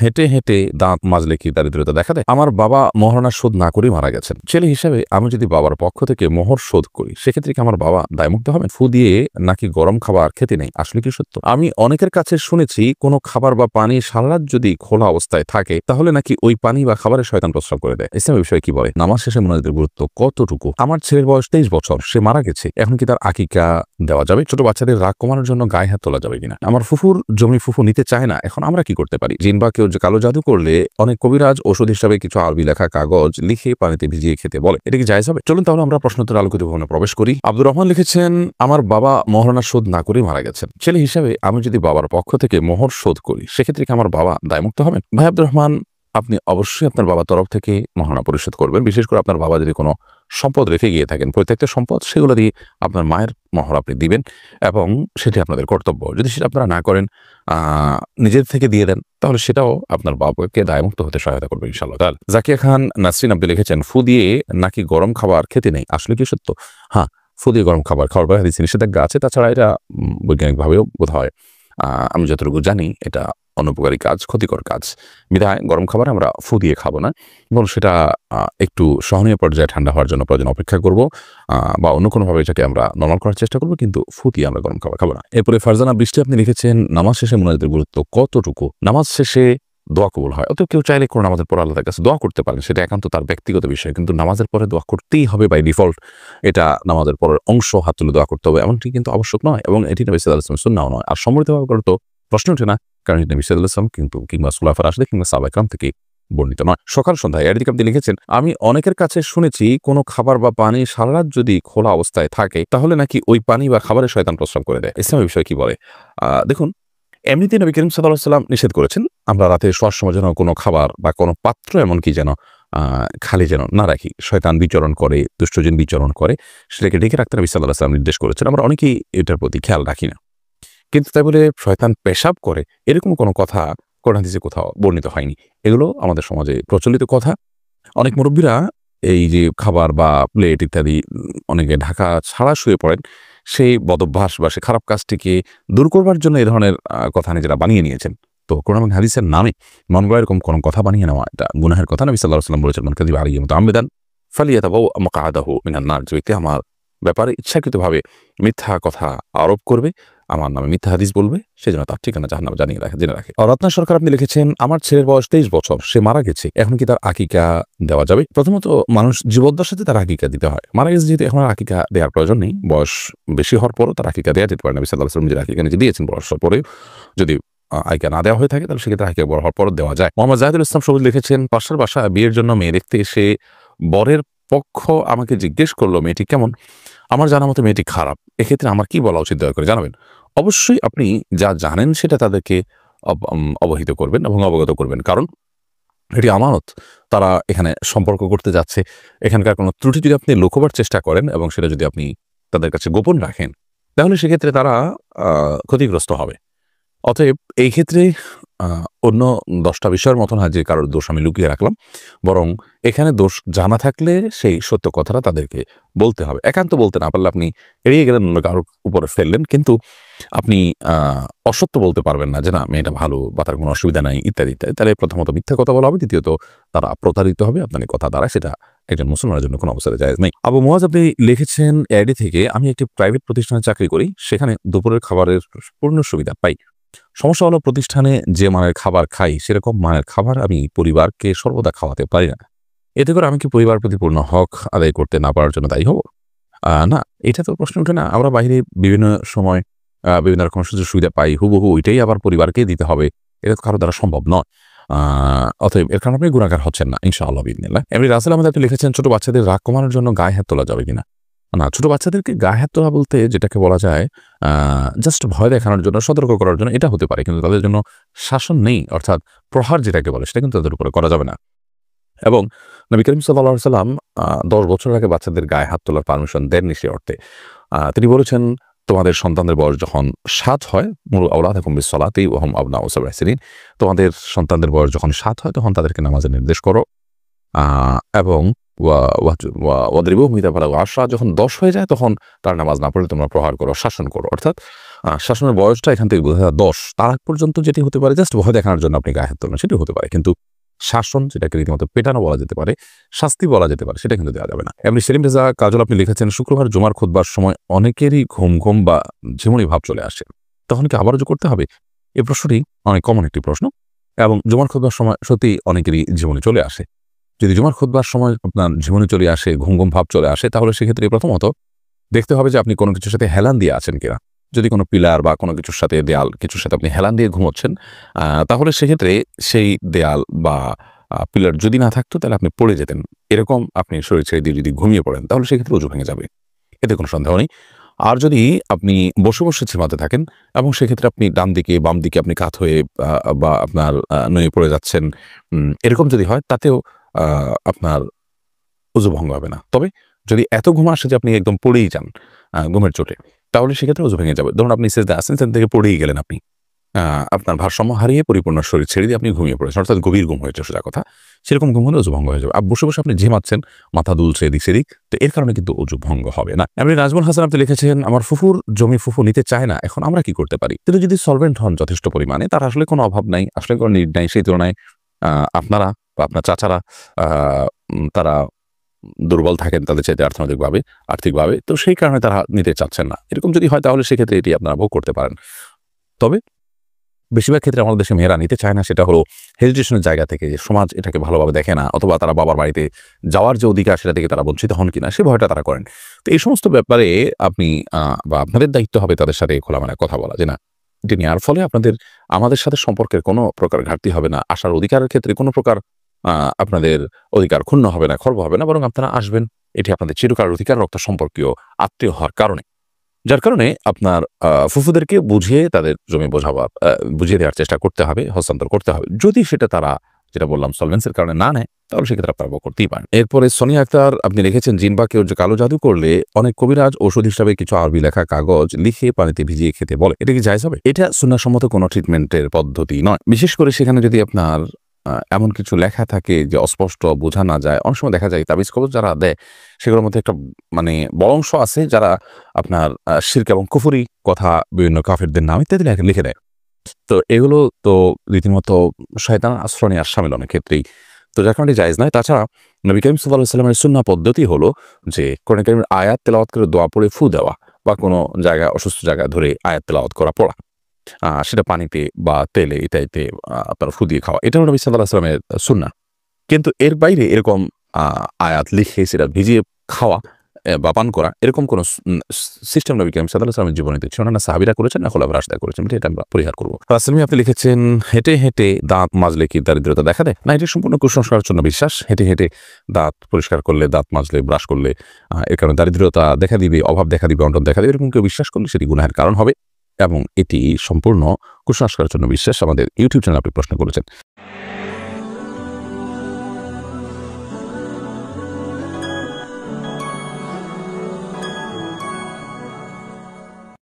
হেঁটে হেঁটে দাঁত মাজলে কি দারিদ্রতা দেখা দেয়? আমার বাবা মহারণা শোধ না করেই মারা গেছেন। ছেলে হিসেবে আমি যদি বাবার পক্ষ থেকে মোহর শোধ করি, সেক্ষেত্রে কি আমার বাবা দায়মুক্ত হবেন? ফু দিয়ে নাকি গরম খাবার খেতে নেই, আসলে কি সত্য? আমি অনেকের কাছে শুনেছি কোনো খাবার বা পানি সারারাত যদি খোলা অবস্থায় থাকে, তাহলে নাকি ওই পানি বা খাবারে শয়তান প্রস্রাব করে দেয়। ইসলামের বিষয়ে কি বলে? নামাজ শেষে মুনাজাতের গুরুত্ব কতটুকু? আমার ছেলের বয়স 23 বছর, সে মারা গেছে, এখন কি তার আকিকা দেওয়া যাবে? ছোট বাচ্চাদের রাগ কমানোর জন্য গায়ে হাত তোলা যাবে কিনা? আমার ফুফুর জমি ফুফু নিতে চায় না, এখন আমরা কি করতে পারি? জিন বা কেউ কালো জাদু করলে অনেক কবিরাজ ওষুধ হিসাবে কিছু আরবি লেখা কাগজ লিখে পানিতে ভিজিয়ে খেতে বলে, এটা কি জায়েজ হবে? চলুন তাহলে আমরা প্রশ্নোত্তর আলোকিত ভবনে প্রবেশ করি। আব্দুর রহমান লিখেছেন, আমার বাবা মহারণা শোধ না করেই মারা গেছেন। ছেলে হিসাবে আমি যদি বাবার পক্ষ থেকে মোহর শোধ করি, সেক্ষেত্রে কি আমার বাবা দায়মুক্ত হবেন? ভাই আব্দুর রহমান, আপনি অবশ্যই আপনার বাবার তরফ থেকে মহারণা পরিশোধ করবেন। বিশেষ করে আপনার বাবা যদি কোনো সম্পদ রেখে গিয়ে থাকেন, প্রত্যেকটা সম্পদ, সেগুলো দিয়ে আপনার মায়ের মহর আপনি দিবেন এবং সেটি আপনাদের কর্তব্য। যদি সেটা আপনারা না করেন, নিজের থেকে দিয়ে দেন, তাহলে সেটাও আপনার বাবাকে দায়মুক্ত হতে সহায়তা করবে ইনশাআল্লাহ তাআলা। জাকিয়া খান নাসরিন আপনি লিখেছেন, ফু দিয়ে নাকি গরম খাবার খেতে নেই, আসলে কি সত্য? হ্যাঁ, ফু দিয়ে গরম খাবার খাওয়ার পরে হাদিসে নিষেধাজ্ঞা আছে। তাছাড়া এটা বৈজ্ঞানিকভাবেও বোধ হয়, আমি যতটুকু জানি, এটা অনুপকারী কাজ, ক্ষতিকর কাজ। বিধায় গরম খাবার আমরা ফু দিয়ে খাবো না, এবং সেটা একটু সহনীয় পর্যায়ে ঠান্ডা হওয়ার জন্য প্রয়োজন অপেক্ষা করব, বা অন্য কোনোভাবে এটাকে আমরা নরমাল করার চেষ্টা করবো, কিন্তু ফু দিয়ে আমরা গরম খাবার খাবো না। এরপরে ফারজানা বৃষ্টি আপনি লিখেছেন, নামাজ শেষে মুনাজাতের গুরুত্ব কতটুকু? নামাজ শেষে দোয়া কবুল হয়, অতএব কেউ চাইলে কোনো নামাজের পর আল্লাহর কাছে দোয়া করতে পারেন, সেটা একান্ত তার ব্যক্তিগত বিষয়, কিন্তু নামাজের পরে দোয়া করতেই হবে বাই ডিফল্ট, এটা নামাজের পরের অংশ, হাত তুলে দোয়া করতে হবে এমনটি কিন্তু আবশ্যক নয়, এবং এটি নবী সাল্লাল্লাহু আলাইহি ওয়াসাল্লামের সুন্নাহও নয়। আর সম্মিলিতভাবে করার তো প্রশ্ন ওঠে না, কারণ এটা নবী সাল্লাল্লাহু আলাইহি ওয়াসাল্লাম কিন্তু কিংবা খুলাফায়ে রাশিদিন কিংবা সাহাবায়ে কেরাম থেকে বর্ণিত নয়। সকাল সন্ধ্যায় এর দিকে আপনি লিখেছেন, আমি অনেকের কাছে শুনেছি কোনো খাবার বা পানি সারারাত যদি খোলা অবস্থায় থাকে, তাহলে নাকি ওই পানি বা খাবারে শয়তান প্রস্রাব করে দেয়। ইসলামের বিষয়ে কি বলে? দেখুন, এমনিতেই নবী করিম সাল্লাল্লাহু আলাইহি ওয়াসাল্লাম নিষেধ করেছেন আমরা রাতে শোয়ার সময় যেন কোনো খাবার বা কোনো পাত্র এমনকি যেন খালি যেন না রাখি। শয়তান বিচরণ করে, দুষ্টজিন বিচরণ করে, সেটাকে ঢেকে রাখতে নবী সাল্লাল্লাহু আলাইহি ওয়াসাল্লাম নির্দেশ করেছেন। আমরা অনেকেই এটার প্রতি খেয়াল রাখি না, কিন্তু তাই বলে শয়তান পেশাব করে এরকম কোনো কথা কোরআন হাদিসে কোথাও বর্ণিত হয়নি। এগুলো আমাদের সমাজে প্রচলিত কথা। অনেক মুরব্বীরা এই যে খাবার বা প্লেট ইত্যাদি অনেকে ঢাকা ছাড়া শুয়ে পড়েন, সেই বদভ্যাস বা সেই খারাপ কাজটিকে দূর করবার জন্য এই ধরনের কথা নিজেরা বানিয়ে নিয়েছেন। তো কোরআন এবং হাদিসের নামে মন গড়া এরকম কোনো কথা বানিয়ে নেওয়া এটা গুনাহের কথা। নবী সাল্লাল্লাহু আলাইহি ওয়াসাল্লাম বলেছেন, মান কাযিবা আলাইহি মুতাআম্মিদান ফালিয়াতাবাওয়া মাকআদাহু মিনান নার। যে ব্যক্তি আমার ব্যাপারে ইচ্ছাকৃতভাবে মিথ্যা কথা আরোপ করবে, আমার নামে মিথ্যা হাদিস বলবে, সেজন্য তার ঠিকানা জাহান্নামে জেনে রাখে। রত্না সরকার আপনি লিখেছেন, আমার ছেলের বয়স 23 বছর, সে মারা গেছে, এখন কি তার আকিকা দেওয়া যাবে? প্রথমত, মানুষ জীবদ্দশাতে তার আকিকা দিতে হয়। মারা গেছে যেহেতু এখন আর আকিকা দেওয়ার প্রয়োজন নেই। বয়স বেশি হওয়ার পরও তার আকিকা দেওয়া যেতে পারে। নবী সাল্লাল্লাহু আলাইহি ওয়াসাল্লাম নিজের আকিকা নিজে দিয়েছেন। বয়সের পরেও যদি আকিকা না দেওয়া হয়ে থাকে, তাহলে সেক্ষেত্রে আকিকা বড় হওয়ার পর দেওয়া যায়। মোহাম্মদ জাহিদুল ইসলাম সবুজ লিখেছেন, পাশের বাসায় বিয়ের জন্য মেয়ে দেখতে এসে বরের পক্ষ আমাকে জিজ্ঞেস করলো মেয়েটি কেমন। আমার জানা মতো মেয়েটি খারাপ। এক্ষেত্রে আমার কি বলা উচিত, দয়া করে জানাবেন। অবশ্যই আপনি যা জানেন সেটা তাদেরকে অবহিত করবেন এবং অবগত করবেন, কারণ এটি আমানত। তারা এখানে সম্পর্ক করতে যাচ্ছে, এখানকার কোনো ত্রুটি যদি আপনি লুকোবার চেষ্টা করেন এবং সেটা যদি আপনি তাদের কাছে গোপন রাখেন, তাহলে সেক্ষেত্রে তারা ক্ষতিগ্রস্ত হবে। অতএব এই ক্ষেত্রে অন্য ১০টা বিষয়ের মতো না যে কারোর দোষ আমি লুকিয়ে রাখলাম, বরং এখানে দোষ জানা থাকলে সেই সত্য কথাটা তাদেরকে বলতে হবে। একান্ত বলতে না পারলে আপনি এড়িয়ে গেলেন, অন্য কারোর উপরে ফেললেন, কিন্তু আপনি অসত্য বলতে পারবেন না যে না মেয়েটা ভালো বা তার কোনো অসুবিধা নাই ইত্যাদি ইত্যাদি। তাহলে প্রথমত মিথ্যা কথা বলা হবে, দ্বিতীয়ত তারা প্রতারিত হবে আপনার কথা দ্বারা। সেটা একজন মুসলমানের জন্য কোনো অবস্থায় জায়েজ নেই। আবু মুয়াজ আপনি লিখেছেন এআইডি থেকে, আমি একটি প্রাইভেট প্রতিষ্ঠানে চাকরি করি, সেখানে দুপুরের খাবারের পূর্ণ সুবিধা পাই। সমস্যা হলো প্রতিষ্ঠানে যে মানের খাবার খাই সেরকম মানের খাবার আমি পরিবারকে সর্বদা খাওয়াতে পারি না। এতে করে আমি কি পরিবার প্রতি পূর্ণ হক আদায় করতে না পারার জন্য দায়ী হব? না, এটা তো প্রশ্ন ওঠে না। আমরা বাইরে বিভিন্ন সময় বিভিন্ন রকম সুযোগ সুবিধা পাই, হুবহু ওইটাই আবার পরিবারকেই দিতে হবে, এটা তো কারো দ্বারা সম্ভব নয়। অতএব এর কারণে আপনি গুনাহগার হচ্ছেন না ইনশাআল্লাহ বিইذনিল্লাহ। এমনি রাসেল আহমেদ আপনি লিখেছেন, ছোট বাচ্চাদের রাগ কমানোর জন্য গায়ে হাত তোলা যাবে কিনা? না, ছোট বাচ্চাদেরকে গায়ে হাত তোলা বলতে যেটাকে বলা যায় জাস্ট ভয় দেখানোর জন্য, সতর্ক করার জন্য, এটা হতে পারে, কিন্তু তাদের জন্য শাসন নেই, অর্থাৎ প্রহার যেটাকে বলে সেটা কিন্তু তাদের উপরে করা যাবে না। এবং নবী করিম সাল্লাল্লাহু আলাইহি ওয়াসাল্লাম ১০ বছর আগে বাচ্চাদের গায়ে হাত তোলার পারমিশন দেননি সে অর্থে। তিনি বলেছেন, তোমাদের সন্তানদের বয়স যখন ৭ হয়, মুরু আওলাদাকুম বিস-সালাতি ওয়া হুম আবনাউ ৭ সিনিন, তোমাদের সন্তানদের বয়স যখন ৭ হয় তখন তাদেরকে নামাজের নির্দেশ করো, এবং ওয়াদরিবুহুম ইযা বালাগু 10 যখন 10 হয়ে যায় তখন তার নামাজ না পড়লে তোমরা প্রহার করো, শাসন করো। অর্থাৎ শাসনের বয়সটা এখান থেকে বোঝা যায় 10। তার আগ পর্যন্ত যেটি হতে পারে জাস্ট ভয় দেখানোর জন্য আপনি গায়ে হাত তোলেন, সেটি হতে পারে। কিন্তু শাসন, যেটাকে রীতিমতো পেটানো বলা যেতে পারে, শাস্তি বলা যেতে পারে, সেটা কিন্তু দেওয়া যাবে না। এমনি সেলিম রেজা কাজল আপনি লিখেছেন, শুক্রবার জুমার খুতবার সময় অনেকেরই ঘুম বা ঝিমুনি ভাব চলে আসে, তখন কি আবার রুজু করতে হবে? এই প্রশ্নটি অনেক কমন একটি প্রশ্ন এবং জুমার খুতবার সময় সত্যি অনেকেরই ঝিমুনি চলে আসে। যদি জুমার খুতবার সময় আপনার ঝিমুনি চলে আসে, ঘুম ভাব চলে আসে, তাহলে সেক্ষেত্রে প্রথমত দেখতে হবে যে আপনি কোনো কিছুর সাথে হেলান দিয়ে আছেন কিনা। যদি কোনো পিলার বা কোনো কিছুর সাথে দেয়াল কিছুর সাথে আপনি হেলান দিয়ে ঘুমোচ্ছেন, তাহলে সেক্ষেত্রে সেই দেয়াল বা পিলার যদি না থাকতো তাহলে আপনি পড়ে যেতেন। এরকম আপনি শরীর ছেড়ে দিয়ে যদি ঘুমিয়ে পড়েন তাহলে সেক্ষেত্রে ওযু ভেঙে যাবে। এতে কোনো সন্দেহ নেই। আর যদি আপনি বসে ঝিমাতে থাকেন এবং সেক্ষেত্রে আপনি ডান দিকে বাম দিকে আপনি কাত হয়ে বা আপনার নুয়ে পড়ে যাচ্ছেন, এরকম যদি হয় তাতেও আপনার ওযু ভঙ্গ হবে না। তবে যদি এত ঘুম আসে যে আপনি একদম পড়েই যান ঘুমের চোটে, তাহলে সেক্ষেত্রে ওযু ভেঙে যাবে। ধরুন আপনি সিজদায় আছেন, সেখান থেকে পড়েই গেলেন আপনি। আপনার ভারসাম্য হারিয়ে পরিপূর্ণ শরীর ছেড়ে দিয়ে আপনি ঘুমিয়ে পড়েছেন, অর্থাৎ গভীর ঘুম হয়েছে সোজা কথা। সেরকম ঘুম হলে ওযু ভঙ্গ হয়ে যাবে। আর বসে আপনি ঝিমাচ্ছেন, মাথা দুলছে এদিক সেদিক, তো এর কারণে কিন্তু ওযু ভঙ্গ হবে না। এমনি নাজমুল হাসান আপনি লিখেছেন, আমার ফুফুর জমি ফুফু নিতে চায় না, এখন আমরা কি করতে পারি? কিন্তু যদি সলভেন্ট হন যথেষ্ট পরিমাণে, তার আসলে কোনো অভাব নাই, আসলে কোনো নিড নাই, সেই তুলনায় আপনারা বা আপনার চাচারা তারা দুর্বল থাকেন তাদের চাইতে আর্থিকভাবে, তো সেই কারণে তারা নিতে চাচ্ছেন না। এরকম যদি হয় তাহলে সেক্ষেত্রে এটি আপনারা ভোগ করতে পারেন। তবে বেশিরভাগ ক্ষেত্রে আমাদের দেশে মেয়েরা নিতে চায় না, সেটা হলো হেজিটেশনের জায়গা থেকে, যে সমাজ এটাকে ভালোভাবে দেখে না, অথবা তারা বাবার বাড়িতে যাওয়ার যে অধিকার সেটা থেকে তারা বঞ্চিত হন কিনা, সে ভয়টা তারা করেন। তো এই সমস্ত ব্যাপারে আপনি বা আপনাদের দায়িত্ব হবে তাদের সাথে খোলামেলা কথা বলা, যে না, এটি নেওয়ার ফলে আমাদের সাথে সম্পর্কের কোনো প্রকার ঘাটতি হবে না, আসার অধিকারের ক্ষেত্রে কোনো প্রকার আপনাদের অধিকার ক্ষুণ্ণ হবে না, খর্ব হবে না, বরং আপনারা আসবেন, এটি আপনাদের চিরকালের অধিকার, রক্ত সম্পর্কীয় আত্মীয় হওয়ার কারণে। যার কারণে আপনার ফুফুদেরকে বুঝিয়ে তাদের জমি বুঝিয়ে দেওয়ার চেষ্টা করতে হবে, হস্তান্তর করতে হবে। যদি সেটা তারা, যেটা বললাম, সলভেন্সির কারণে না নেয়, তাহলে সেক্ষেত্রে আপনারা ভোগ করতেই পারেন। এরপরে সোনিয়া আক্তার আপনি লিখেছেন, জিন বা কেউ যে কালো জাদু করলে অনেক কবিরাজ ঔষধ হিসাবে কিছু আরবি লেখা কাগজ লিখে পানিতে ভিজিয়ে খেতে বলে, এটা কি জায়েজ হবে? এটা সুন্নাহসম্মত কোনো ট্রিটমেন্টের পদ্ধতি নয়। বিশেষ করে সেখানে যদি আপনার এমন কিছু লেখা থাকে যে অস্পষ্ট, বোঝা না যায়। অনেক সময় দেখা যায় তাবিজ কবজ যারা দেয় সেগুলোর মধ্যে একটা বড় অংশ আছে যারা আপনার শিরক এবং কুফরি কথা বিভিন্ন কাফেরদের নাম ইত্যাদি লিখে দেয়। তো এগুলো তো রীতিমতো শয়তান আশ্রয় নেওয়ার শামিল অনেক ক্ষেত্রেই। তো যার কারণে জায়েজ নয়। তাছাড়া নবী করিম সাল্লাল্লাহু আলাইহি ওয়াসাল্লামের সুন্নাহ পদ্ধতি হলো যে কোরআন কারীমের আয়াত তেলাওয়াত করে দোয়া পড়ে ফু দেওয়া, বা কোনো জায়গায় অসুস্থ জায়গায় ধরে আয়াত তেলাওয়াত পড়া। সেটা পানিতে বা তেলে ইত্যাদিতে আপনার ফু দিয়ে খাওয়া। এটা হলো নবী সাল্লাল্লাহু আলাইহি ওয়াসাল্লামের সুন্নাহ। কিন্তু এর বাইরে এরকম আয়াত লিখে সেটা ভিজিয়ে খাওয়া বা পান করা, এরকম কোনো সিস্টেম নবী করিম সাল্লাল্লাহু আলাইহি ওয়াসাল্লামের জীবনীতে ছিল না, সাহাবীরা করেছেন, না খুলাফায়ে রাশিদুন করেছেন। এটা আমরা পরিহার করব। রাসেলমি আপনি লিখেছেন, হেঁটে দাঁত মাজলে কি দারিদ্রতা দেখা দেয়? না, এটা সম্পূর্ণ কুসংস্কারের জন্য বিশ্বাস। হেঁটে দাঁত পরিষ্কার করলে, দাঁত মাজলে, ব্রাশ করলে এর কারণে দারিদ্রতা দেখা দিবে, অভাব দেখা দিবে, অনটন দেখা দিবে, এরকম কেউ বিশ্বাস করলে সেটি গুনাহের কারণ হবে এবং এটি সম্পূর্ণ কুসংস্কারের জন্য বিশ্বাস। আমাদের ইউটিউব চ্যানেলে আপনি প্রশ্ন করেছেন।